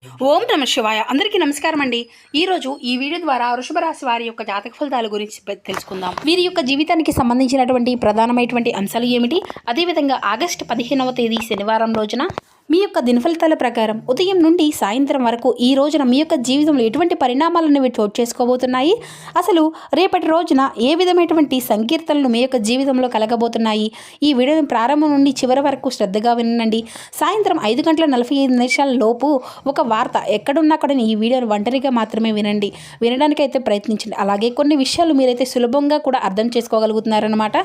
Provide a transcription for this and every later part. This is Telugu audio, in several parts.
ఓం నమ శివాయ. అందరికీ నమస్కారం అండి. ఈరోజు ఈ వీడియో ద్వారా వృషభ రాశి వారి యొక్క జాతక ఫలితాల గురించి తెలుసుకుందాం. వీరి యొక్క జీవితానికి సంబంధించినటువంటి ప్రధానమైనటువంటి అంశాలు ఏమిటి, అదేవిధంగా ఆగస్టు 15వ తేదీ శనివారం రోజున మీ యొక్క దినఫలితాల ప్రకారం ఉదయం నుండి సాయంత్రం వరకు ఈ రోజున మీ యొక్క జీవితంలో ఎటువంటి పరిణామాలను చోటు చేసుకోబోతున్నాయి, అసలు రేపటి రోజున ఏ విధమైనటువంటి సంకీర్తనలు మీ యొక్క జీవితంలో కలగబోతున్నాయి, ఈ వీడియోని ప్రారంభం నుండి చివరి వరకు శ్రద్ధగా వినండి. సాయంత్రం 5:45 లోపు ఒక వార్త ఎక్కడున్నా కూడా ఈ వీడియోని ఒంటరిగా మాత్రమే వినండి, వినడానికైతే ప్రయత్నించండి. అలాగే కొన్ని విషయాలు మీరైతే సులభంగా కూడా అర్థం చేసుకోగలుగుతున్నారనమాట.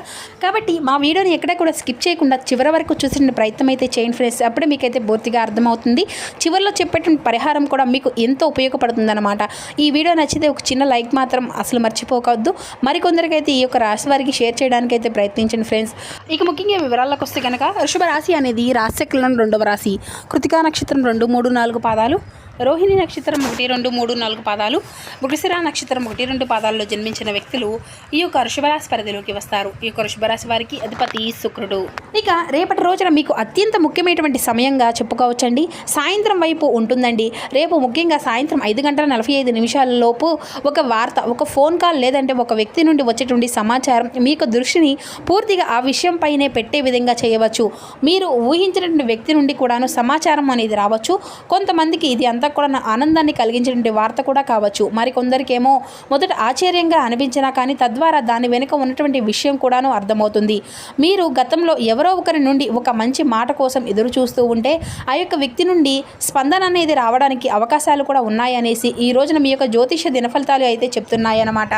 కాబట్టి మా వీడియోని ఎక్కడ కూడా స్కిప్ చేయకుండా చివరి వరకు చూసిన ప్రయత్నం అయితే చేయండి ఫ్రెండ్స్. అప్పుడే మీకైతే పూర్తిగా అర్థమవుతుంది. చివరిలో చెప్పేటువంటి పరిహారం కూడా మీకు ఎంతో ఉపయోగపడుతుందన్నమాట. ఈ వీడియో నచ్చితే ఒక చిన్న లైక్ మాత్రం అసలు మర్చిపోవద్దు. మరికొందరికైతే ఈ యొక్క రాశి వారికి షేర్ చేయడానికి అయితే ప్రయత్నించండి ఫ్రెండ్స్. ఇక ముఖ్యంగా వివరాల్లోకి వస్తే కనుక వృషభ రాశి అనేది రాశిచక్రంలో 2వ రాశి. కృతికా నక్షత్రం 2, 3, 4 పాదాలు, రోహిణి నక్షత్రం 1, 2, 3, 4 పాదాలు, మృగశిర నక్షత్రం 1, 2 పాదాల్లో జన్మించిన వ్యక్తులు ఈ యొక్క వృషభరాశి పరిధిలోకి వస్తారు. ఈ యొక్క వృషభరాశి వారికి అధిపతి శుక్రుడు. ఇక రేపటి రోజున మీకు అత్యంత ముఖ్యమైనటువంటి సమయంగా చెప్పుకోవచ్చండి. సాయంత్రం వైపు ఉంటుందండి. రేపు ముఖ్యంగా సాయంత్రం 5:45 లోపు ఒక వార్త, ఒక ఫోన్ కాల్ లేదంటే ఒక వ్యక్తి నుండి వచ్చేటువంటి సమాచారం మీకు దృష్టిని పూర్తిగా ఆ విషయం పైనే పెట్టే విధంగా చేయవచ్చు. మీరు ఊహించినటువంటి వ్యక్తి నుండి కూడాను సమాచారం అనేది రావచ్చు. కొంతమందికి ఇది అంతా కూడా ఆనందాన్ని కలిగించేటువంటి వార్త కూడా కావచ్చు. మరికొందరికేమో మొదట ఆశ్చర్యంగా అనిపించినా కానీ తద్వారా దాని వెనుక ఉన్నటువంటి విషయం కూడాను అర్థమవుతుంది. మీరు గతంలో ఎవరో ఒకరి నుండి ఒక మంచి మాట కోసం ఎదురు చూస్తూ ఉంటే ఆ యొక్క వ్యక్తి నుండి స్పందన అనేది రావడానికి అవకాశాలు కూడా ఉన్నాయనేసి ఈ రోజున మీ యొక్క జ్యోతిష దినఫలితాలు అయితే చెప్తున్నాయన్నమాట.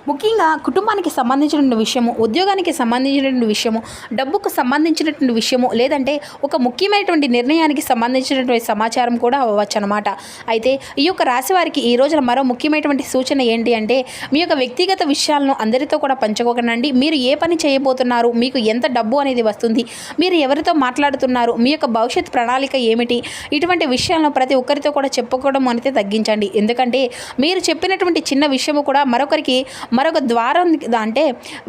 ముఖ్యంగా కుటుంబానికి సంబంధించినటువంటి విషయము, ఉద్యోగానికి సంబంధించినటువంటి విషయము, డబ్బుకు సంబంధించినటువంటి విషయము, లేదంటే ఒక ముఖ్యమైనటువంటి నిర్ణయానికి సంబంధించినటువంటి సమాచారం కూడా అవ్వచ్చు అనమాట. అయితే ఈ యొక్క రాశి వారికి ఈ రోజున మరో ముఖ్యమైనటువంటి సూచన ఏంటి అంటే మీ యొక్క వ్యక్తిగత విషయాలను అందరితో కూడా పంచుకోకండి. మీరు ఏ పని చేయబోతున్నారు, మీకు ఎంత డబ్బు అనేది వస్తుంది, మీరు ఎవరితో మాట్లాడుతున్నారు, మీ యొక్క భవిష్యత్ ప్రణాళిక ఏమిటి, ఇటువంటి విషయాలను ప్రతి ఒక్కరితో కూడా చెప్పుకోవడం అనేది తగ్గించండి. ఎందుకంటే మీరు చెప్పినటువంటి చిన్న విషయము కూడా మరొక ద్వారం, అంటే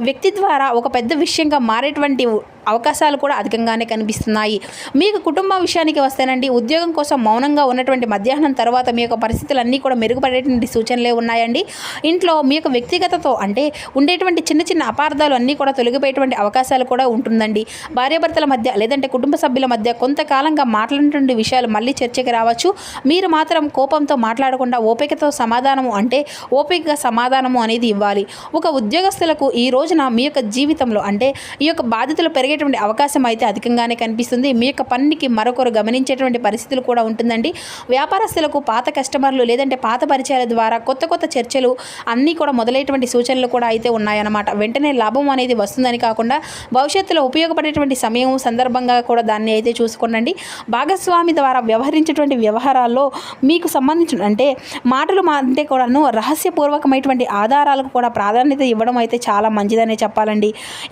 వ్యక్తి ద్వారా ఒక పెద్ద విషయంగా మారేటువంటి అవకాశాలు కూడా అధికంగానే కనిపిస్తున్నాయి. మీకు కుటుంబ విషయానికి వస్తేనండి, ఉద్యోగం కోసం మౌనంగా ఉన్నటువంటి మధ్యాహ్నం తర్వాత మీ యొక్క పరిస్థితులన్నీ కూడా మెరుగుపడేటువంటి సూచనలే ఉన్నాయండి. ఇంట్లో మీ యొక్క వ్యక్తిగతతో అంటే ఉండేటువంటి చిన్న చిన్న అపార్థాలు అన్నీ కూడా తొలగిపోయేటువంటి అవకాశాలు కూడా ఉంటుందండి. భార్యాభర్తల మధ్య లేదంటే కుటుంబ సభ్యుల మధ్య కొంతకాలంగా మాట్లాడినటువంటి విషయాలు మళ్ళీ చర్చకి రావచ్చు. మీరు మాత్రం కోపంతో మాట్లాడకుండా ఓపికతో ఓపికగా సమాధానము అనేది ఇవ్వాలి. ఒక ఉద్యోగస్తులకు ఈ రోజున మీ యొక్క జీవితంలో అంటే ఈ యొక్క బాధ్యతలు పెరిగేటువంటి అవకాశం అయితే అధికంగానే కనిపిస్తుంది. మీ యొక్క పనికి మరొకరు గమనించేటువంటి పరిస్థితులు కూడా ఉంటుందండి. వ్యాపారస్తులకు పాత కస్టమర్లు లేదంటే పాత పరిచయాల ద్వారా కొత్త చర్చలు అన్నీ కూడా మొదలైనటువంటి సూచనలు కూడా అయితే ఉన్నాయన్నమాట. వెంటనే లాభం అనేది వస్తుందని కాకుండా భవిష్యత్తులో ఉపయోగపడేటువంటి సమయం సందర్భంగా కూడా దాన్ని అయితే చూసుకోండి. భాగస్వామి ద్వారా వ్యవహరించేటువంటి వ్యవహారాల్లో మీకు సంబంధించిన అంటే మాటలు అంటే కూడాను రహస్యపూర్వకమైనటువంటి ఆధారాలకు కూడా ప్రాధాన్యత ఇవ్వడం అయితే చాలా మంచిదనే చెప్పాలండి.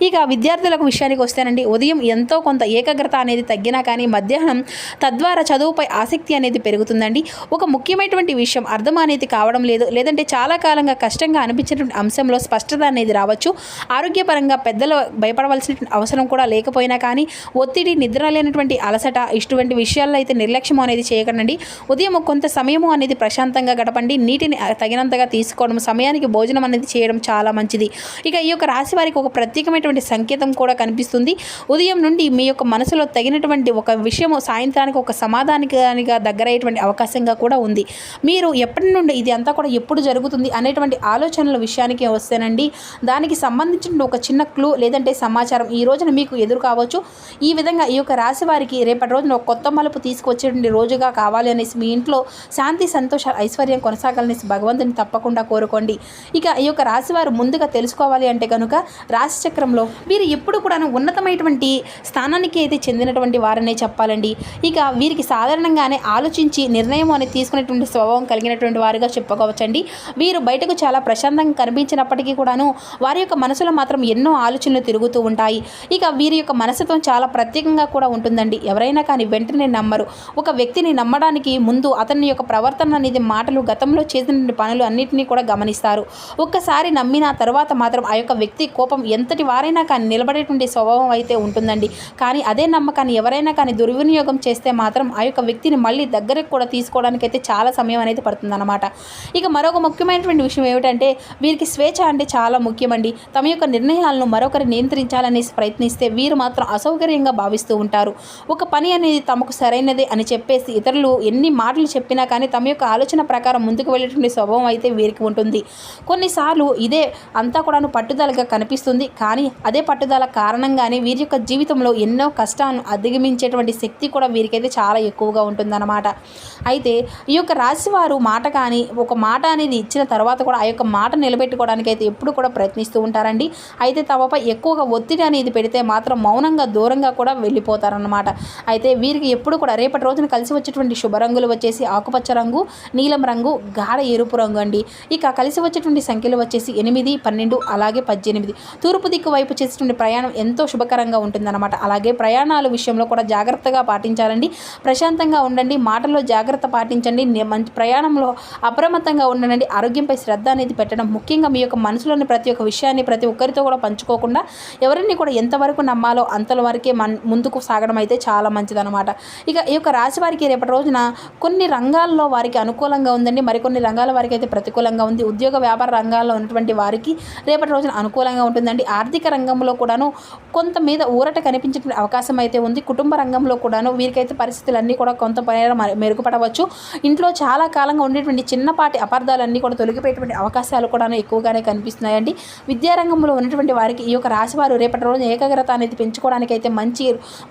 ఇక విద్యార్థులకు విషయానికి వస్తేనండి, ఉదయం ఎంతో కొంత ఏకాగ్రత అనేది తగ్గినా కానీ మధ్యాహ్నం తద్వారా చదువుపై ఆసక్తి అనేది పెరుగుతుందండి. ఒక ముఖ్యమైనటువంటి విషయం అర్థం అనేది కావడం లేదు, లేదంటే చాలా కాలంగా కష్టంగా అనిపించినటువంటి అంశంలో స్పష్టత అనేది రావచ్చు. ఆరోగ్యపరంగా పెద్దలు భయపడవలసిన అవసరం కూడా లేకపోయినా కానీ ఒత్తిడి, నిద్ర లేనటువంటి అలసట ఇటువంటి విషయాల్లో అయితే నిర్లక్ష్యం అనేది చేయకండి. ఉదయం కొంత సమయము అనేది ప్రశాంతంగా గడపండి. నీటిని తగినంతగా తీసుకోవడం, సమయానికి భోజనం అనేది చేయడం చాలా మంచిది. ఇక ఈ యొక్క రాశి వారికి ఒక ప్రత్యేకమైనటువంటి సంకేతం కూడా కనిపిస్తుంది. ఉదయం నుండి మీ యొక్క మనసులో తగినటువంటి ఒక విషయము సాయంత్రానికి ఒక సమాధానానికి దగ్గరయ్యేటువంటి అవకాశంగా కూడా ఉంది. మీరు ఎప్పటి నుండి ఇది అంతా కూడా ఎప్పుడు జరుగుతుంది అనేటువంటి ఆలోచనల విషయానికి వస్తేనండి, దానికి సంబంధించిన ఒక చిన్న క్లూ లేదంటే సమాచారం ఈ రోజున మీకు ఎదురు కావచ్చు. ఈ విధంగా ఈ యొక్క రాశి వారికి రేపటి రోజున ఒక కొత్త మలుపు తీసుకొచ్చేటువంటి రోజుగా కావాలి అనేసి, మీ ఇంట్లో శాంతి, సంతోషాలు, ఐశ్వర్యం కొనసాగాలనేసి భగవంతుని తప్పకుండా కోరుకోండి. ఇక ఈ యొక్క రాశి వారు ముందుగా తెలుసుకోవాలి అంటే కనుక రాశి చక్రంలో వీరు ఎప్పుడు కూడా ఉన్నతమైనటువంటి స్థానానికి అయితే చెందినటువంటి వారనే చెప్పాలండి. ఇక వీరికి సాధారణంగానే ఆలోచించి నిర్ణయం అనేది తీసుకునేటువంటి స్వభావం కలిగినటువంటి వారుగా చెప్పుకోవచ్చండి. వీరు బయటకు చాలా ప్రశాంతంగా కనిపించినప్పటికీ కూడాను వారి యొక్క మనసులో మాత్రం ఎన్నో ఆలోచనలు తిరుగుతూ ఉంటాయి. ఇక వీరి యొక్క మనస్తత్వం చాలా ప్రత్యేకంగా కూడా ఉంటుందండి. ఎవరైనా కానీ వెంటనే నమ్మరు. ఒక వ్యక్తిని నమ్మడానికి ముందు అతని యొక్క ప్రవర్తన అనేది, మాటలు, గతంలో చేసిన పనులు అన్నింటినీ కూడా గమనిస్తారు. ఒక్కసారి నమ్మిన తర్వాత మాత్రం ఆ యొక్క వ్యక్తి కోపం ఎంతటి వారైనా కానీ నిలబడేటువంటి స్వభావం అయితే ఉంటుందండి. కానీ అదే నమ్మకాన్ని ఎవరైనా కానీ దుర్వినియోగం చేస్తే మాత్రం ఆ యొక్క వ్యక్తిని మళ్ళీ దగ్గరికి కూడా తీసుకోవడానికి అయితే చాలా సమయం అనేది పడుతుందన్నమాట. ఇక మరొక ముఖ్యమైనటువంటి విషయం ఏమిటంటే వీరికి స్వేచ్ఛ అంటే చాలా ముఖ్యమండి. తమ యొక్క నిర్ణయాలను మరొకరు నియంత్రించాలనేసి ప్రయత్నిస్తే వీరు మాత్రం అసౌకర్యంగా భావిస్తూ ఉంటారు. ఒక పని అనేది తమకు సరైనదే అని చెప్పేసి ఇతరులు ఎన్ని మాటలు చెప్పినా కానీ తమ యొక్క ఆలోచన ప్రకారం ముందుకు వెళ్ళేటువంటి స్వభావం అయితే వీరికి ఉంటుంది. కొన్నిసార్లు ఇదే అంతా కూడా పట్టుదలగా కనిపిస్తుంది. కానీ అదే పట్టుదల కారణంగానే వీరి యొక్క జీవితంలో ఎన్నో కష్టాలను అధిగమించేటువంటి శక్తి కూడా వీరికైతే చాలా ఎక్కువగా ఉంటుందన్నమాట. అయితే ఈ యొక్క రాశివారు మాట కానీ ఒక మాట అనేది ఇచ్చిన తర్వాత కూడా ఆ యొక్క మాట నిలబెట్టుకోవడానికి అయితే ఎప్పుడు కూడా ప్రయత్నిస్తూ ఉంటారండి. అయితే తమపై ఎక్కువగా ఒత్తిడి అనేది పెడితే మాత్రం మౌనంగా దూరంగా కూడా వెళ్ళిపోతారన్నమాట. అయితే వీరికి ఎప్పుడు కూడా రేపటి రోజున కలిసి వచ్చేటువంటి శుభ రంగులు వచ్చేసి ఆకుపచ్చ రంగు, నీలం రంగు, గాఢ ఎరుపు రంగు అండి. ఇక కలిసి వచ్చేటువంటి సంఖ్యలు వచ్చేసి 8, 12 అలాగే 18. తూర్పు దిక్కు వైపు చేసేటువంటి ప్రయాణం ఎంతో శుభకరంగా ఉంటుందన్నమాట. అలాగే ప్రయాణాల విషయంలో కూడా జాగ్రత్తగా పాటించాలండి. ప్రశాంతంగా ఉండండి, మాటల్లో జాగ్రత్త పాటించండి, మంచి ప్రయాణంలో అప్రమత్తంగా ఉండండి. ఆరోగ్యంపై శ్రద్ధ అనేది పెట్టడం ముఖ్యంగా మీ యొక్క మనసులోని ప్రతి ఒక్క విషయాన్ని ప్రతి ఒక్కరితో కూడా పంచుకోకుండా ఎవరిని కూడా ఎంతవరకు నమ్మాలో అంతల వరకే ముందుకు సాగడం అయితే చాలా మంచిదన్నమాట. ఇక ఈ యొక్క రాశి వారికి రేపటి రోజున కొన్ని రంగాల్లో వారికి అనుకూలంగా ఉందండి, మరికొన్ని రంగాల వారికి అయితే ప్రతికూలంగా ఉంది. ఉద్యోగ వ్యాపార రంగాల్లో ఉన్నటువంటి వారికి రేపటి రోజున అనుకూలంగా ఉంటుందండి. ఆర్థిక రంగంలో కూడాను కొంత మీద ఊరట కనిపించే అవకాశం అయితే ఉంది. కుటుంబ రంగంలో కూడాను వీరికైతే పరిస్థితులన్నీ కూడా కొంత మెరుగుపడవచ్చు. ఇంట్లో చాలా కాలంగా ఉండేటువంటి చిన్నపాటి అపార్థాలన్నీ కూడా తొలగిపోయేటువంటి అవకాశాలు కూడా ఎక్కువగానే కనిపిస్తున్నాయండి. విద్యారంగంలో ఉన్నటువంటి వారికి ఈ యొక్క రాశివారు రేపటి రోజున ఏకాగ్రత అనేది పెంచుకోవడానికి అయితే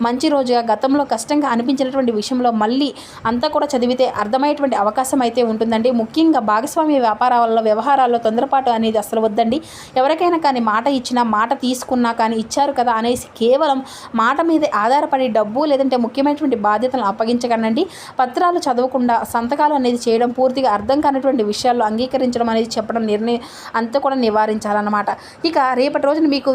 మంచి రోజుగా గతంలో కష్టంగా అనిపించినటువంటి విషయంలో మళ్ళీ అంతా కూడా చదివితే అర్థమయ్యేటువంటి అవకాశం అయితే ఉంటుందండి. ముఖ్యంగా భాగస్వామ్య వ్యాపారాల్లో వ్యవహారాల్లో తొందరపాటు అనేది అసలు వద్దండి. ఎవరికైనా కానీ మాట ఇచ్చినా మాట తీసుకున్నా కానీ ఇచ్చారు కదా అనేసి కేవలం మాట మీదే ఆధారపడి డబ్బు లేదంటే ముఖ్యమైనటువంటి బాధ్యతలను అప్పగించకండి. పత్రాలు చదవకుండా సంతకాలు అనేది చేయడం, పూర్తిగా అర్థం కానటువంటి విషయాల్లో అంగీకరించడం అనేది చెప్పడం అంతా కూడా నివారించాలన్నమాట. ఇక రేపటి రోజున మీకు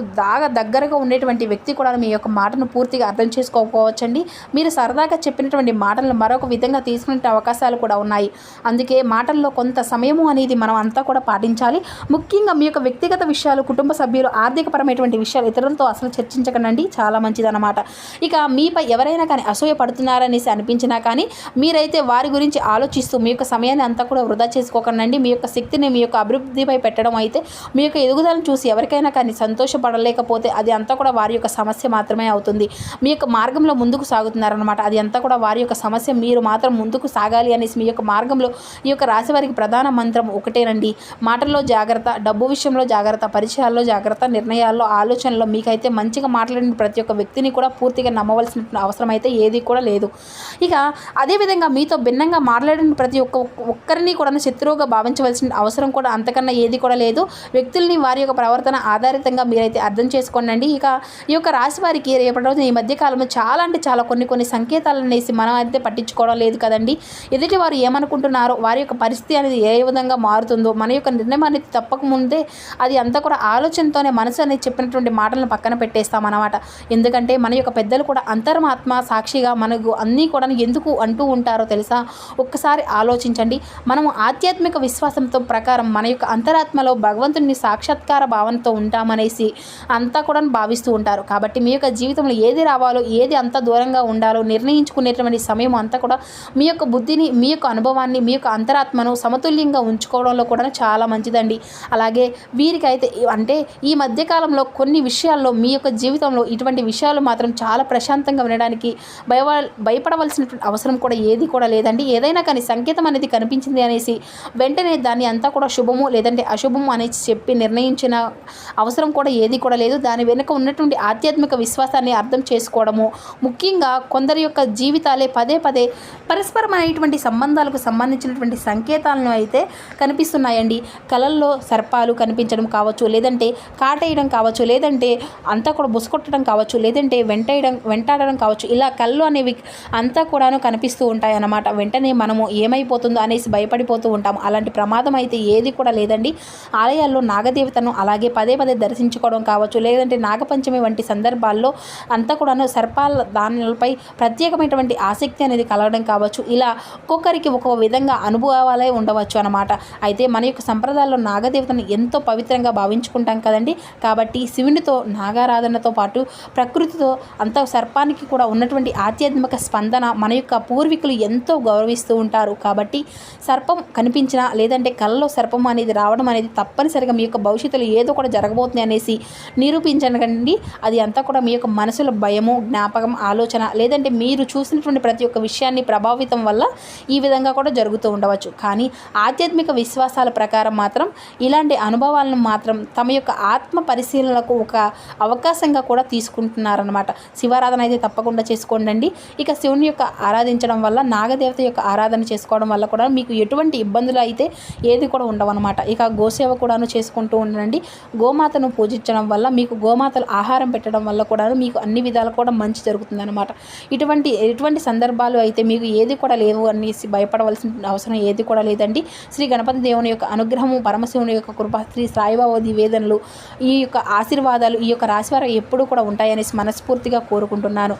దగ్గరగా ఉండేటువంటి వ్యక్తి కూడా మీ యొక్క మాటను పూర్తిగా అర్థం చేసుకోకపోవచ్చండి. మీరు సరదాగా చెప్పినటువంటి మాటలను మరొక విధంగా తీసుకునే అవకాశాలు కూడా ఉన్నాయి. అందుకే మాటల్లో కొంత సమయము అనేది మనం అంతా కూడా పాటించాలి. ముఖ్యంగా మీ యొక్క వ్యక్తిగత విషయాలు, కుటుంబ సభ్యులు, ఆర్థికపరమైనటువంటి విషయాలు ఇతరులతో అసలు చర్చించకండి, చాలా మంచిదన్నమాట. ఇక మీపై ఎవరైనా కానీ అసూయ పడుతున్నారనేసి అనిపించినా కానీ మీరైతే వారి గురించి ఆలోచిస్తూ మీ యొక్క సమయాన్ని అంతా కూడా వృధా చేసుకోకండి. మీ యొక్క శక్తిని మీ యొక్క అభివృద్ధిపై పెట్టడం అయితే మీ యొక్క ఎదుగుదలను చూసి ఎవరికైనా కానీ సంతోషపడలేకపోతే అది అంతా కూడా వారి యొక్క సమస్య మాత్రమే అవుతుంది. మీ యొక్క మార్గంలో ముందుకు సాగుతున్నారనమాట, అది అంతా కూడా వారి యొక్క సమస్య. మీరు మాత్రం ముందుకు సాగాలి అనేసి మీ యొక్క మార్గంలో ఈ యొక్క రాశి వారికి ప్రధాన మంత్రం ఒకటేనండి. మాటల్లో జాగ్రత్త, డబ్బు విషయంలో జాగ్రత్త, పరిచయాల్లో జాగ్రత్త, నిర్ణయాల్లో, ఆలోచనలో మీకైతే మంచిగా మాట్లాడిన ప్రతి ఒక్క వ్యక్తిని కూడా పూర్తిగా నమ్మవలసిన అవసరం అయితే ఏది కూడా లేదు. ఇక అదేవిధంగా మీతో భిన్నంగా మాట్లాడిన ప్రతి ఒక్కరిని కూడా శత్రువుగా భావించవలసిన అవసరం కూడా అంతకన్నా ఏది కూడా లేదు. వ్యక్తుల్ని వారి యొక్క ప్రవర్తన ఆధారితంగా మీరైతే అర్థం చేసుకోండి. ఇక ఈ యొక్క రాశి వారికి రేపటి రోజున ఈ మధ్యకాలంలో చాలా అంటే చాలా కొన్ని సంకేతాలను వేసి మనం అయితే పట్టించుకోవడం లేదు కదండి. ఎదుటి వారు ఏమనుకుంటున్నారో, వారి యొక్క పరిస్థితి అనేది ఏ విధంగా మారుతుందో, మన యొక్క నిర్ణయం అనేది తప్పకముందే అది అంతా కూడా ఆలోచనతోనే మనసు అనేది చెప్పినటువంటి మాటలను పక్కన పెట్టేస్తామన్నమాట. ఎందుకంటే మన యొక్క పెద్దలు కూడా అంతరాత్మ సాక్షిగా మనకు అన్నీ కూడా ఎందుకు అంటూ ఉంటారో తెలుసా? ఒక్కసారి ఆలోచించండి. మనము ఆధ్యాత్మిక విశ్వాసంతో ప్రకారం మన యొక్క అంతరాత్మలో భగవంతుని సాక్షాత్కార భావనతో ఉంటామనేసి అంతా కూడా భావిస్తూ ఉంటారు. కాబట్టి మీ యొక్క జీవితంలో ఏది రావాలో, ఏది అంత దూరంగా ఉండాలో నిర్ణయించుకునేటువంటి సమయం అంతా కూడా మీ యొక్క బుద్ధిని, మీ యొక్క అనుభవాన్ని, మీ యొక్క అంతరాత్మను సమతుల్యంగా ఉంచుకోవడంలో కూడా చాలా మంచిదండి. అలాగే వీరికైతే అంటే ఈ మధ్యకాలంలో కొన్ని విషయాల్లో మీ యొక్క జీవితంలో ఇటువంటి విషయాలు మాత్రం చాలా ప్రశాంతంగా వినడానికి భయపడవలసినటువంటి అవసరం కూడా ఏది కూడా లేదండి. ఏదైనా కానీ సంకేతం అనేది కనిపించింది అనేసి వెంటనే దాన్ని అంతా కూడా శుభము లేదంటే అశుభము అనేసి చెప్పి నిర్ణయించిన అవసరం కూడా ఏది కూడా లేదు. దాని వెనుక ఉన్నటువంటి ఆధ్యాత్మిక విశ్వాసాన్ని అర్థం చేసుకోవడము, ముఖ్యంగా కొందరి యొక్క జీవితాలే పదే పరస్పరమైనటువంటి సంబంధాలకు సంబంధించినటువంటి సంకేతాలను అయితే కనిపిస్తున్నాయండి. కళల్లో సర్పాలు కనిపించడం కావచ్చు, లేదంటే కాటేయడం కావచ్చు, లేదంటే అంతా కూడా బుసకొట్టడం కావచ్చు, లేదంటే వెంటాడడం కావచ్చు. ఇలా కళ్ళు అనేవి అంతా కూడాను కనిపిస్తూ ఉంటాయి అన్నమాట. వెంటనే మనము ఏమైపోతుందో అనేసి భయపడిపోతూ ఉంటాము. అలాంటి ప్రమాదం అయితే ఏది కూడా లేదండి. ఆలయాల్లో నాగదేవతను అలాగే పదే దర్శించుకోవడం కావచ్చు, లేదంటే నాగపంచమి వంటి సందర్భాల్లో అంతా కూడాను సర్పాల దానిపై ప్రత్యేకమైనటువంటి ఆసక్తి అనేది కలగడం కావచ్చు. ఇలా ఒక్కొక్కరికి ఒక్కొక్క విధంగా అనుభవాలే ఉండవచ్చు అన్నమాట. అయితే మన యొక్క సంప్రదాయాల్లో నాగదేవతను ఎంతో పవిత్రంగా భావించుకుంటాం కదండి. కాబట్టి శివునితో నాగారాధనతో పాటు పాటు ప్రకృతితో అంత సర్పానికి కూడా ఉన్నటువంటి ఆధ్యాత్మిక స్పందన మన యొక్క పూర్వీకులు ఎంతో గౌరవిస్తూ ఉంటారు. కాబట్టి సర్పం కనిపించినా లేదంటే కళ్ళలో సర్పం అనేది రావడం అనేది తప్పనిసరిగా మీ యొక్క భవిష్యత్తులో ఏదో కూడా జరగబోతుంది అనేసి నిరూపించకండి. అది అంతా కూడా మీ యొక్క మనసులో భయము, జ్ఞాపకం, ఆలోచన లేదంటే మీరు చూసినటువంటి ప్రతి ఒక్క విషయాన్ని ప్రభావితం వల్ల ఈ విధంగా కూడా జరుగుతూ ఉండవచ్చు. కానీ ఆధ్యాత్మిక విశ్వాసాల ప్రకారం మాత్రం ఇలాంటి అనుభవాలను మాత్రం తమ యొక్క ఆత్మ పరిశీలనలకు ఒక అవకాశంగా కూడా తీసుకుంటున్నారనమాట. శివారాధన అయితే తప్పకుండా చేసుకోండి. ఇక శివుని యొక్క ఆరాధించడం వల్ల, నాగదేవత యొక్క ఆరాధన చేసుకోవడం వల్ల కూడా మీకు ఎటువంటి ఇబ్బందులు అయితే ఏది కూడా ఉండవన్నమాట. ఇక గోసేవ కూడాను చేసుకుంటూ ఉండండి. గోమాతను పూజించడం వల్ల, మీకు గోమాతలు ఆహారం పెట్టడం వల్ల కూడా మీకు అన్ని విధాలు కూడా మంచి జరుగుతుందన్నమాట. ఎటువంటి సందర్భాలు అయితే మీకు ఏది కూడా లేవు అనేసి భయపడవలసిన అవసరం ఏది కూడా లేదండి. శ్రీ గణపతి దేవుని యొక్క అనుగ్రహము, పరమశివుని యొక్క కృప, శ్రీ సాయిబాబా నివేదనలు, ఈ యొక్క ఆశీర్వాదాలు ఈ యొక్క రాశి వారు ఎప్పుడూ కూడా ఉంటాయనేసి మనస్ఫూర్తిగా కోరుకుంటున్నాను.